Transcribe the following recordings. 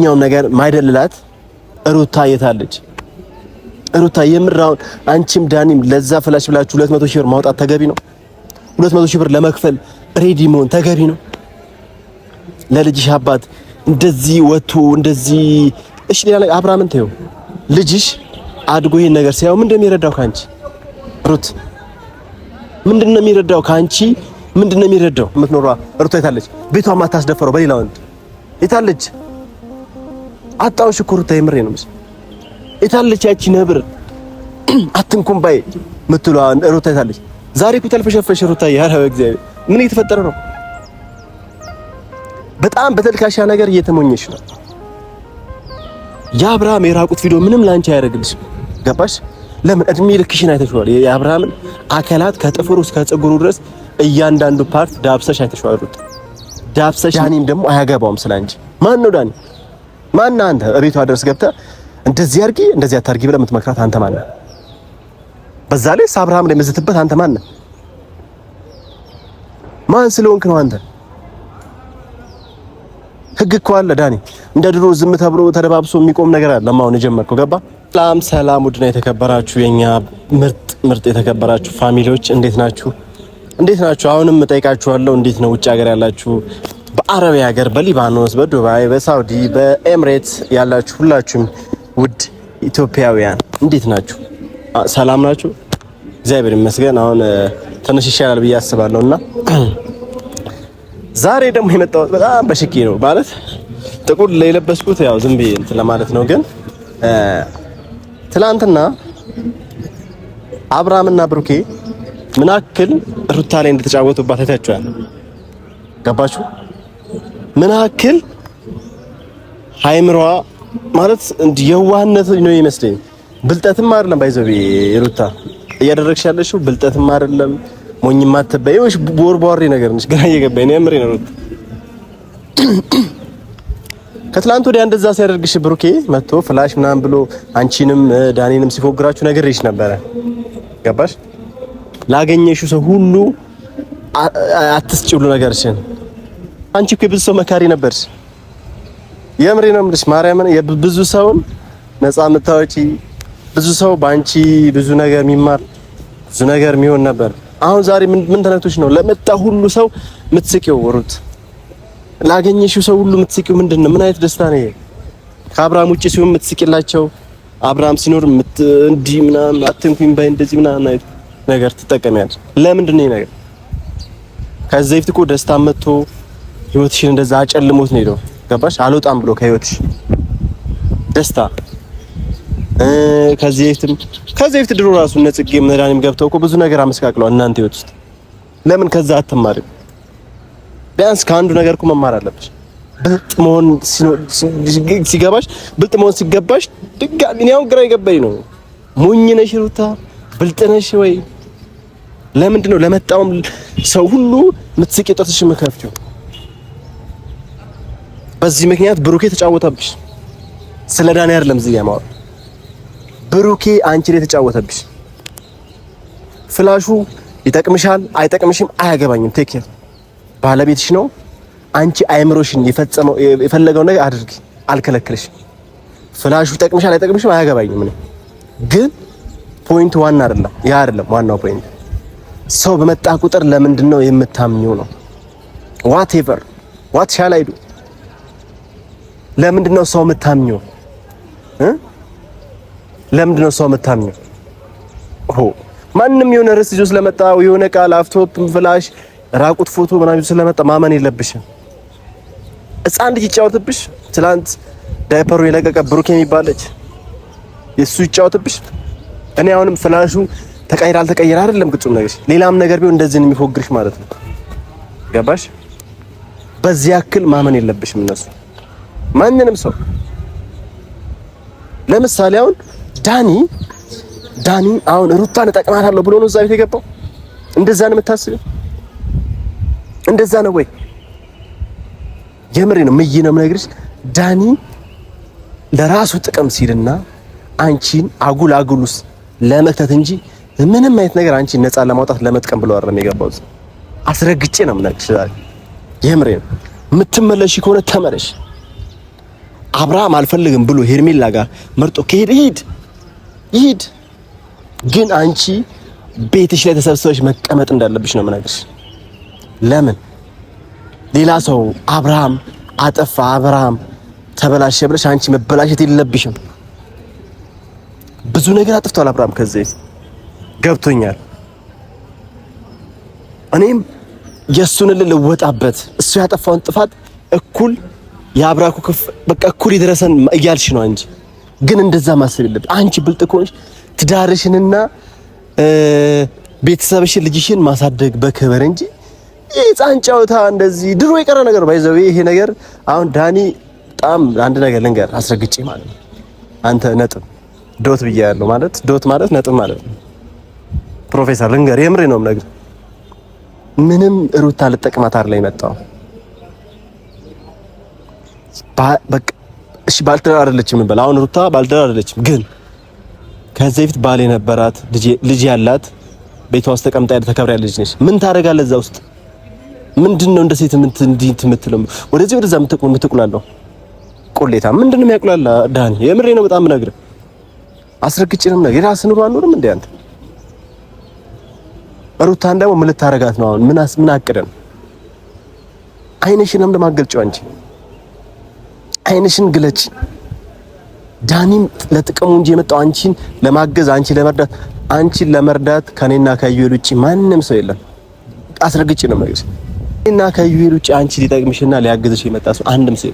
ኛው ነገር ማይደልላት ሩታ የታለች? ሩታ የምራውን አንቺም ዳኒም ለዛ ፍላሽ ብላችሁ 200 ሺህ ብር ማውጣት ተገቢ ነው? 200 ሺህ ብር ለመክፈል ሬዲ መሆን ተገቢ ነው? ለልጅሽ አባት እንደዚህ ወጥቶ እንደዚህ እሺ፣ ሌላ አብርሃምን ተይው። ልጅሽ አድጎ ይሄን ነገር ሲያው ምንድነው የሚረዳው ካንቺ? ሩት ምንድነው የሚረዳው ካንቺ? ምንድነው የሚረዳው? የምትኖረው ሩታ የታለች? ቤቷ ማታስደፈረው በሌላ ወንድ የታለች? አጣውሽ እኮ ሩታ የምሬ ነው። የታለች ያቺ ነብር አትንኩም ባይ ምትሏ ሩታ የታለች? ዛሬ እኮ ተልፈሸፈሽ ሩታ። ያረ በእግዚአብሔር ምን እየተፈጠረ ነው? በጣም በተልካሻ ነገር እየተሞኘሽ ነው። የአብርሃም የራቁት ቪዲዮ ምንም ላንቺ አያደርግልሽም። ገባሽ? ለምን እድሜ ልክሽን አይተሽዋል። የአብርሃምን አካላት ከጥፍሩ እስከ ፀጉሩ ድረስ እያንዳንዱ ፓርት ዳብሰሽ አይተሽዋል። ሩታ ዳብሰሽ። ዳኒም ደግሞ አያገባውም ስላንቺ። ማን ነው ዳኒ? ማን አንተ? እቤቷ ድረስ ገብተህ እንደዚህ አድርጊ እንደዚህ አታርጊ ብለህ የምትመክራት አንተ ማን ነህ? በዛ ላይ አብርሃም ላይ የምትዝትበት አንተ ማን ነህ? ማን ስለሆንክ ነው አንተ? ህግ እኮ አለ ዳኒ። እንደ ድሮ ዝም ተብሎ ተደባብሶ የሚቆም ነገር አለ። ለማውን የጀመርከው ገባ? ሰላም ሰላም፣ ውድና የተከበራችሁ የኛ ምርጥ የተከበራችሁ ፋሚሊዎች እንዴት ናችሁ? እንዴት ናችሁ? አሁንም እጠይቃችኋለሁ፣ እንዴት ነው ውጭ ሀገር ያላችሁ? በአረቢያ ሀገር፣ በሊባኖስ፣ በዱባይ፣ በሳውዲ፣ በኤምሬትስ ያላችሁ ሁላችሁም ውድ ኢትዮጵያውያን እንዴት ናችሁ? ሰላም ናችሁ? እግዚአብሔር ይመስገን። አሁን ትንሽ ይሻላል ብዬ አስባለሁና ዛሬ ደግሞ የመጣሁት በጣም በሽኪ ነው ማለት ጥቁር የለበስኩት ያው ዝም ብዬ እንትን ለማለት ነው። ግን ትላንትና አብርሃምና ብሩኬ ምን አክል ሩታ ላይ እንደተጫወቱባት አይታችኋል። ገባችሁ? ምን አክል ሃይምሯ ማለት የዋህነት ነው ይመስለኝ። ብልጠትም አይደለም ባይዘው ሩታ እያደረግሽ ያለሽው ብልጠትም አይደለም። ሞኝማ ተበይሽ ቦርቧሪ ነገር ነሽ። ገና እየገባኝ ነው የምሬ ነው። ከትላንት ወዲያ እንደዛ ሲያደርግሽ ብሩኬ መጥቶ ፍላሽ ምናምን ብሎ አንቺንም ዳኒንም ሲፎግራችሁ ነገርሽ ነበረ። ገባሽ? ላገኘሽው ሰው ሁሉ አትስጭሉ ነገርሽን። አንቺ እኮ የብዙ ሰው መካሪ ነበርሽ። የምሬ ነው የምልሽ ማርያምን። የብዙ ሰውን ነፃ የምታወጪ ብዙ ሰው ባንቺ ብዙ ነገር የሚማር ብዙ ነገር የሚሆን ነበር። አሁን ዛሬ ምን ተነክቶሽ ነው ለመጣ ሁሉ ሰው የምትስቂው? ሩት ላገኘሽው ሰው ሁሉ የምትስቂው ምንድነው? ምን አይነት ደስታ ነው? ከአብርሃም ውጪ ሲሆን የምትስቂላቸው፣ አብርሃም ሲኖር እንዲህ ምናምን አትንኩኝ ባይ እንደዚህ ምናምን አይነት ነገር ትጠቀሚያለሽ። ለምንድን ነው ይሄ ነገር? ከዚህ በፊት እኮ ደስታ መጥቶ ህይወትሽን እንደዛ አጨልሞት ነው ሄደው። ገባሽ? አልወጣም ብሎ ከህይወትሽ ደስታ ከዚህ በፊት ድሮ ራሱ እነ ጽጌ መድኃኒም ገብተው እኮ ብዙ ነገር አመስካክለዋል እናንተ ህይወት ውስጥ። ለምን ከዛ አትማሪም? ቢያንስ ከአንዱ ነገር እኮ መማር አለብሽ። ብልጥ መሆን ሲገባሽ፣ ብልጥ መሆን ሲገባሽ ድጋሚ ነው ግራ ይገባኝ ነው። ሞኝ ነሽ ሩታ፣ ብልጥ ነሽ ወይ? ለምንድን ነው ለመጣውም ሰው ሁሉ የምትስቂ ጥርትሽ መከፍቺው? በዚህ ምክንያት ብሩኬ ተጫወተብሽ። ስለ ዳኒ አይደለም እዚህ ያማው ብሩኬ አንቺ ላይ ተጫወተብሽ። ፍላሹ ይጠቅምሻል አይጠቅምሽም አያገባኝም። ቴክ ኬር ባለቤትሽ ነው። አንቺ አይምሮሽን የፈለገው ነገር አድርጊ፣ አልከለክልሽም። ፍላሹ ይጠቅምሻል አይጠቅምሽም አያገባኝም። ግን ፖይንት ዋና አይደለም፣ ያ አይደለም ዋናው ፖይንት። ሰው በመጣ ቁጥር ለምንድነው የምታምኚው ነው? ዋትኤቨር ዋት ሻል አይዱ ለምንድነው ሰው የምታምኚው? ለምንድነው ሰው የምታምኚው? ማንም የሆነ ርዕስ ይዞ ስለመጣ የሆነ ቃል ላፕቶፕ፣ ፍላሽ፣ ራቁት ፎቶ ምናምን ስለመጣ ማመን የለብሽም። ሕፃን ልጅ ይጫወትብሽ። ትላንት ዳይፐሩ የለቀቀ ብሩክ የሚባለች የሱ ይጫወትብሽ። እኔ አሁንም ፍላሹ ተቀይራ አልተቀየረ አይደለም ግጹም ነገር፣ ሌላም ነገር ቢሆን እንደዚህ ነው የሚፎግርሽ ማለት ነው። ገባሽ? በዚህ ያክል ማመን የለብሽም እነሱ ማንንም ሰው። ለምሳሌ አሁን ዳኒ አሁን ሩታን እጠቅማታለሁ ብሎ ነው እዛ ቤት የገባው። እንደዛ ነው የምታስበው? እንደዛ ነው ወይ? የምሬ ነው የምነግርሽ። ዳኒ ለራሱ ጥቅም ሲልና አንቺን አጉልስ ለመክተት እንጂ ምንም አይነት ነገር አንቺን ነፃ ለማውጣት ለመጥቀም ብሎ አይደለም የገባው። አስረግጬ ነው የምነግርሽ ዛሬ። የምሬ ነው። የምትመለሺ ከሆነ ተመለሽ። አብርሃም አልፈልግም ብሎ ሄርሜላ ጋር መርጦ ከሄደ ይሄድ። ግን አንቺ ቤትሽ ላይ ተሰብስበሽ መቀመጥ እንዳለብሽ ነው የምነግርሽ። ለምን ሌላ ሰው አብርሃም አጠፋ፣ አብርሃም ተበላሸ ብለሽ አንቺ መበላሸት የለብሽም። ብዙ ነገር አጥፍቷል አብርሃም። ከዚህ ገብቶኛል። እኔም የሱን ልወጣበት እሱ ያጠፋውን ጥፋት እኩል የአብራኩ በቃ እኩል ይድረሰን እያልሽ ነው እንጂ ግን እንደዛ ማሰብ የለብሽ። አንቺ ብልጥ ከሆንሽ ትዳርሽንና ቤተሰብሽን ልጅሽን ማሳደግ በክብር እንጂ የህፃን ጨዋታ እንደዚህ ድሮ የቀረ ነገር ባይዘው ይሄ ነገር አሁን ዳኒ በጣም አንድ ነገር ልንገር አስረግጬ ማለት ነው። አንተ ነጥብ ዶት ብያለሁ ማለት ዶት ማለት ነጥብ ማለት ነው። ፕሮፌሰር ልንገር የምሬ ነው ነገር ምንም ሩታ ልጠቅማት አይደለም የመጣው። በቃ እሺ ባልተዳር አይደለችም እንበል። አሁን ሩታ ባልተዳር አይደለችም፣ ግን ከዚህ በፊት ባል የነበራት ልጅ ያላት ቤቷ ውስጥ ተቀምጣ ተከብራ ያለች ነች። ምን ታደርጋለህ እዛ ውስጥ? ምንድነው እንደ ሴት የምትለው? ወደዚህ ወደዛ የምትቁላለሁ ቆሌታ ምንድነው የሚያቁላላ? ዳኒ የምሬ ነው በጣም ነግር አስረግጬንም ነገር የራስን ኑሮ አኖርም እንዴ አንተ? ሩታን ደግሞ ምን ልታረጋት ነው አሁን? ምን አቅደን? አይንሽንም ለማገልጫው አንቺ አይንሽን ግለጭ። ዳኒም ለጥቅሙ እንጂ የመጣው አንቺን ለማገዝ አንቺን ለመርዳት ከኔና ከዩኤል ውጪ ማንም ሰው የለም። አስረግጬ ነው ማለት እና ከዩኤል ውጪ አንቺ ሊጠቅምሽና ሊያግዝሽ የመጣ ሰው አንድም ሰው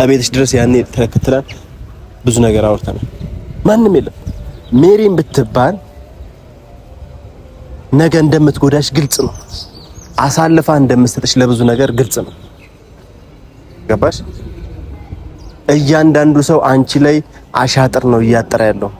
አቤትሽ ድረስ ያኔ ተከትለን ብዙ ነገር አውርተናል። ማንም የለም። ሜሪም ብትባል ነገ እንደምትጎዳሽ ግልጽ ነው። አሳልፋ እንደምትሰጥሽ ለብዙ ነገር ግልጽ ነው። ገባሽ? እያንዳንዱ ሰው አንቺ ላይ አሻጥር ነው እያጠረ ያለው።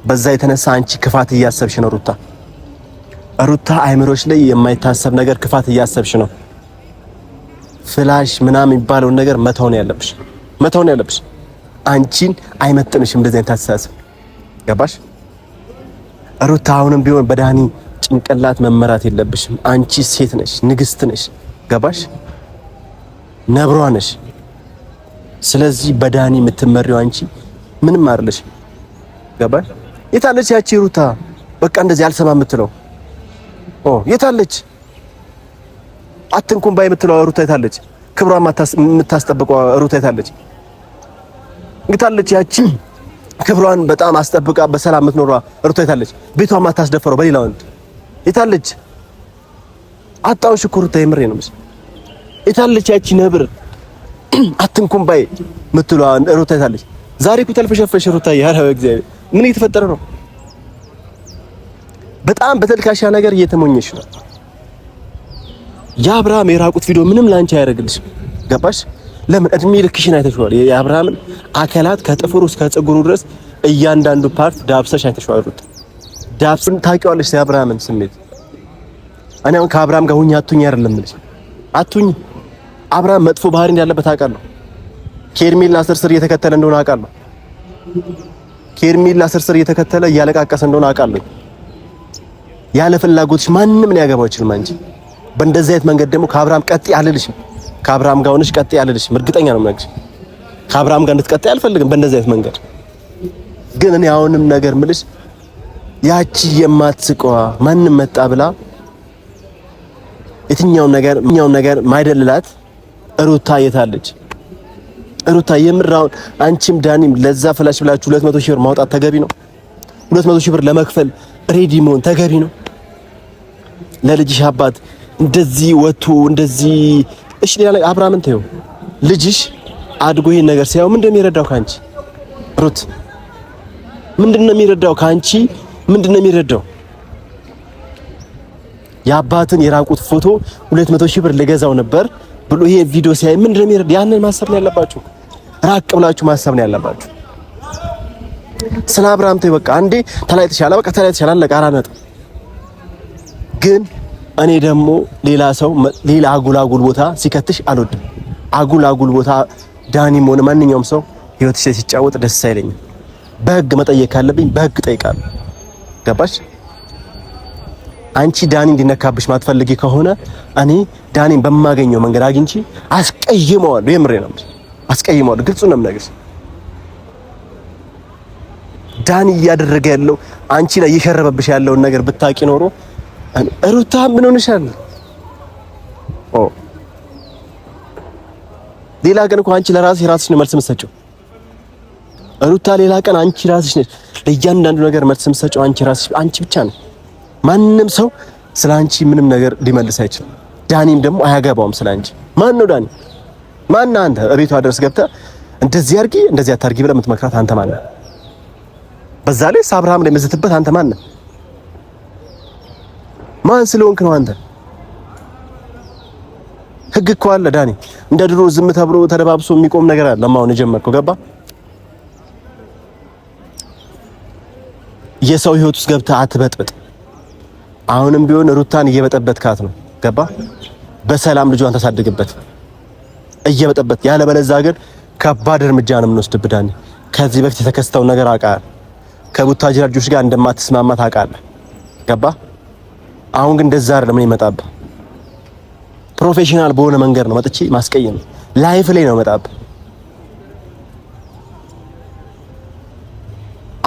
በዛ የተነሳ አንቺ ክፋት እያሰብሽ ነው። ሩታ አይምሮሽ ላይ የማይታሰብ ነገር ክፋት እያሰብሽ ነው። ፍላሽ ምናምን የሚባለውን ነገር መተው ነው ያለብሽ። አንቺን አይመጥንሽም እንደዚህ አይነት አስተሳሰብ። ገባሽ? ሩታ አሁንም ቢሆን በዳኒ ጭንቅላት መመራት የለብሽም። አንቺ ሴት ነሽ፣ ንግስት ነሽ። ገባሽ? ነብሯ ነሽ። ስለዚህ በዳኒ የምትመሪው አንቺ ምንም አይደለሽ። ገባሽ? የታለች ያቺ ሩታ በቃ እንደዚህ አልሰማ የምትለው? የታለች አትንኩም ባይ የምትለው ሩታ የታለች? ክብሯን የምታስጠብቀው ሩታ የታለች? ያቺ ክብሯን በጣም አስጠብቃ በሰላም የምትኖረው ሩታ የታለች? ቤቷን ማታስደፈረው በሌላ ወንድ የታለች? አጣውሽ እኮ ሩታ የምሬ ነው። የታለች ያቺ ነብር አትንኩም ባይ የምትለው ሩታ የታለች? ዛሬ እኮ ተልፈሸፈሽ ሩታ ያለው እግዚአብሔር ምን እየተፈጠረ ነው? በጣም በተልካሻ ነገር እየተሞኘሽ ነው። የአብርሃም የራቁት ቪዲዮ ምንም ላንቺ አያደርግልሽ። ገባሽ? ለምን እድሜ ልክሽን አይተሽዋል። የአብርሃምን አካላት ከጥፍሩ እስከ ፀጉሩ ድረስ እያንዳንዱ ፓርት ዳብሰሽ አይተሽዋል። ዳብስን ታውቂዋለሽ የአብርሃምን ስሜት። እኔ አሁን ከአብርሃም ጋር ሁኚ አትሁኚ አይደለም ልጅ አትሁኚ። አብርሃም መጥፎ ባህሪ እንዳለበት አውቃለሁ። ኬርሜላ ስርስር እየተከተለ እንደሆነ አውቃለሁ። ኬርሜላ ስርስር እየተከተለ እያለቃቀሰ እንደሆነ አውቃለሁ። ያለ ፍላጎትሽ ማንም ሊያገባው ይችላል እንጂ በእንደዚህ አይነት መንገድ ደግሞ ከአብርሃም ቀጥ ያለልሽም ከአብርሃም ጋር ሆነሽ ቀጥ ያለልሽም እርግጠኛ ነው የምነግርሽ። ከአብርሃም ጋር እንድትቀጥ አልፈልግም በእንደዚህ አይነት መንገድ። ግን እኔ አሁንም ነገር ምልሽ ያቺ የማትስቀዋ ማንም መጣ ብላ የትኛውን ነገር ማይደልላት ሩታ የታለች? ሩታ የምራውን አንቺም ዳኒም ለዛ ፍላሽ ብላችሁ 200 ሺህ ብር ማውጣት ተገቢ ነው? 200 ሺህ ብር ለመክፈል ሬዲ መሆን ተገቢ ነው? ለልጅሽ አባት እንደዚህ ወጥቶ እንደዚህ እሺ፣ ሌላ አብርሃምን ተይው። ልጅሽ አድጎ ይሄን ነገር ሲያው ምንድነው የሚረዳው ካንቺ? ሩት ምንድነው የሚረዳው ካንቺ? ምንድነው የሚረዳው? የአባትን የራቁት ፎቶ 200 ሺህ ብር ልገዛው ነበር ብሎ ይሄ ቪዲዮ ሲያይ ምንድነው የሚረዳው? ያንን ማሰብ ነው ያለባችሁ። ራቅ ብላችሁ ማሰብ ነው ያለባችሁ። ስለ አብርሃም ተይው በቃ። አንዴ ተለያይተሻል፣ በቃ ተለያይተሻል፣ አለቀ። አራነጥ ግን እኔ ደግሞ ሌላ ሰው ሌላ አጉል ቦታ ሲከትሽ አልወድም። አጉል ቦታ ዳኒም ሆነ ማንኛውም ሰው ህይወትሽ ላይ ሲጫወት ደስ አይለኝም። በህግ መጠየቅ ካለብኝ በህግ ጠይቃለሁ። ገባሽ? አንቺ ዳኒ እንዲነካብሽ ማትፈልጊ ከሆነ እኔ ዳኒን በማገኘው መንገድ አግኝቼ አስቀይመዋለሁ። የምሬ ነው። አስቀይመዋለሁ። ግልጹን ነው የምነግርሽ። ዳኒ እያደረገ ያለው አንቺ ላይ እየሸረበብሽ ያለውን ነገር ብታቂ ኖሮ ሩታ ምን ሆነሻል? ሌላ ቀን እኮ አንቺ ለራስሽ ነው መልስ የምትሰጪው። ሩታ ሌላ ቀን አንቺ ራስሽ ነሽ ለእያንዳንዱ ነገር መልስ የምትሰጪው አንቺ ብቻ ነው። ማንም ሰው ስለ አንቺ ምንም ነገር ሊመልስ አይችልም። ዳኒም ደግሞ አያገባውም ስለ አንቺ። ማን ነው ዳኒ? ማን አንተ? እቤቷ ድረስ ገብተህ እንደዚህ አድርጊ እንደዚህ አታርጊ ብለህ የምትመክራት አንተ ማን ነህ? በዛ ላይ አብርሃም ላይ የምትዝትበት አንተ ማን ነህ? ማን ስለሆንክ ነው አንተ? ህግ እኮ አለ ዳኒ። እንደ ድሮ ዝም ተብሎ ተደባብሶ የሚቆም ነገር አለ። ለማውን የጀመርከው ገባ? የሰው ህይወት ውስጥ ገብተህ አትበጥብጥ። አሁንም ቢሆን ሩታን እየበጠበጥካት ነው። ገባ? በሰላም ልጇን ታሳድግበት እየበጠበጥ። ያለበለዚያ ግን ከባድ እርምጃ ነው የምንወስድብህ ዳኒ። ከዚህ በፊት የተከሰተው ነገር አውቃለሁ። ከቡታጅራ ልጆች ጋር እንደማትስማማ ታውቃለህ። ገባ? አሁን ግን እንደዛ አይደለም የሚመጣብህ። ፕሮፌሽናል በሆነ መንገድ ነው መጥቼ ማስቀየም። ላይፍ ላይ ነው መጣብህ።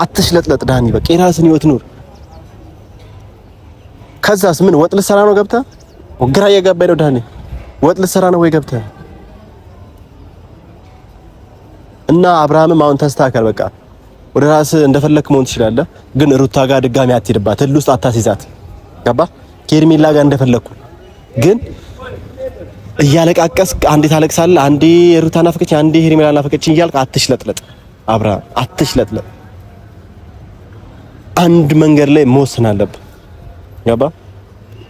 አትሽለጥለጥ ዳኒ። በቃ የራስን ህይወት ኑር። ከዛስ ምን ወጥ ልትሰራ ነው ገብተህ? ግራ እየገባኝ ነው ዳኒ። ወጥ ልትሰራ ነው ወይ ገብተህ? እና አብርሃምም አሁን ተስተካከል። በቃ ወደ ራስህ እንደፈለክ መሆን ትችላለህ፣ ግን ሩታ ጋር ድጋሚ አትሄድባት። ህል ውስጥ አታስይዛት። ገባ? ከሄርሜላ ጋር እንደፈለኩ ግን እያለቃቀስ አንዴ ታለቅሳለህ፣ አንዴ ሩታ ናፈቀች፣ አንዴ ሄርሜላ ናፈቀች እያልክ አትሽለጥለጥ አብርሃም፣ አትሽለጥለጥ። አንድ መንገድ ላይ መወሰን አለብህ። ገባ?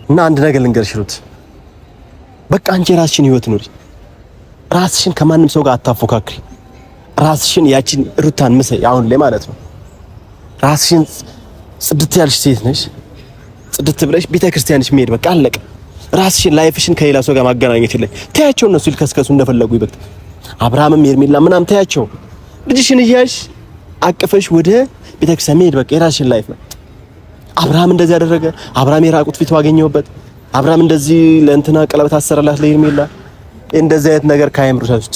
እና አንድ ነገር ልንገርሽ ሩት፣ በቃ አንቺ ራስሽን ህይወት ኑሪ። ራስሽን ከማንም ሰው ጋር አታፎካክሪ። ራስሽን ያቺን ሩታን ምሰይ አሁን ላይ ማለት ነው። ራስሽን ጽድት ያልሽ ሴት ነሽ። ጽድት ብለሽ ቤተክርስቲያንሽ መሄድ በቃ አለቀ። ራስሽን ላይፍሽን ከሌላ ሰው ጋር ማገናኘት የለም። ተያቸው፣ እነሱ ይልከስከሱ እንደፈለጉ ይበቃ። አብርሃምም ሄርሜላ ምናምን ተያቸው። ልጅሽን እያልሽ አቅፈሽ ወደ ቤተክርስቲያን መሄድ በቃ የራስሽን ላይፍ ነው። አብርሃም እንደዚህ ያደረገ፣ አብርሃም የራቁት ፊቱ አገኘውበት፣ አብርሃም እንደዚህ ለእንትና ቀለበት አሰረላት ለሄርሜላ። እንደዚህ አይነት ነገር ከአይምሮሽ ውስጥ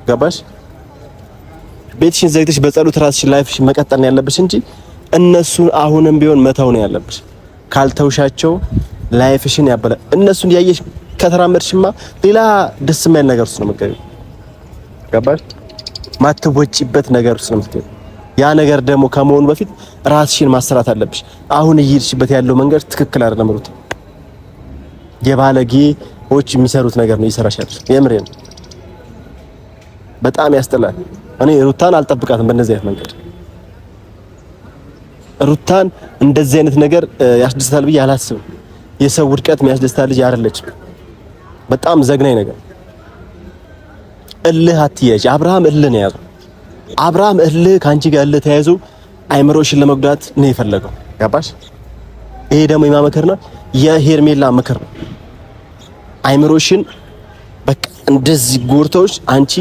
ገባሽ? ቤትሽን ዘግተሽ በጸሎት ራስሽን ላይፍሽን መቀጠል ነው ያለብሽ እንጂ እነሱን አሁንም ቢሆን መተው ነው ያለብሽ። ካልተውሻቸው ላይፍሽን ያበላ። እነሱን ያየሽ ከተራመድሽማ ሌላ ደስ የማይል ነገር ውስጥ ነው የምትገቢው። ገባሽ? ማትወጪበት ነገር ውስጥ ነው የምትገቢው። ያ ነገር ደግሞ ከመሆኑ በፊት ራስሽን ማሰራት አለብሽ። አሁን እየሄድሽበት ያለው መንገድ ትክክል አይደለም ሩት። የባለጌዎች የሚሰሩት ነገር ነው እየሰራሽ ያለሽ። የምሬን በጣም ያስጠላል። እኔ ሩታን አልጠብቃትም በእንደዚህ አይነት መንገድ። ሩታን እንደዚህ አይነት ነገር ያስደስታል ብዬ አላስብም። የሰው ውድቀት የሚያስደስታል ልጅ አይደለችም። በጣም ዘግናኝ ነገር። እልህ አትያዥ። አብርሃም እልህ ነው ያዘው። አብርሃም እልህ ካንቺ ጋር እልህ ተያይዞ አይምሮሽን ለመጉዳት ነው የፈለገው። ገባሽ? ይሄ ደግሞ የማመከር ነው የሄርሜላ ምክር ነው። አይምሮሽን በቃ እንደዚህ ጎርተውሽ አንቺ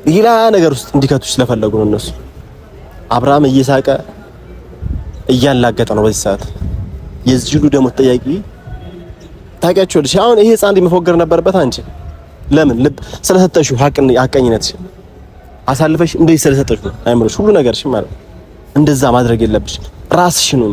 ሌላ ነገር ውስጥ እንዲከቱሽ ስለፈለጉ ነው እነሱ። አብርሃም እየሳቀ እያላገጠ ነው በዚህ ሰዓት። የዚህ ሁሉ ደግሞ ተጠያቂ ታውቂያቸዋለሽ። አሁን ይሄ ህፃን መፎገር ነበረበት። አንቺ ለምን ልብ ስለሰጠሽው ሀቀኝነትሽ አሳልፈሽ እንደዚህ ስለሰጠሽው አይምሮሽ ሁሉ ነገርሽ ማለት እንደዛ ማድረግ የለብሽ። ራስሽን ነው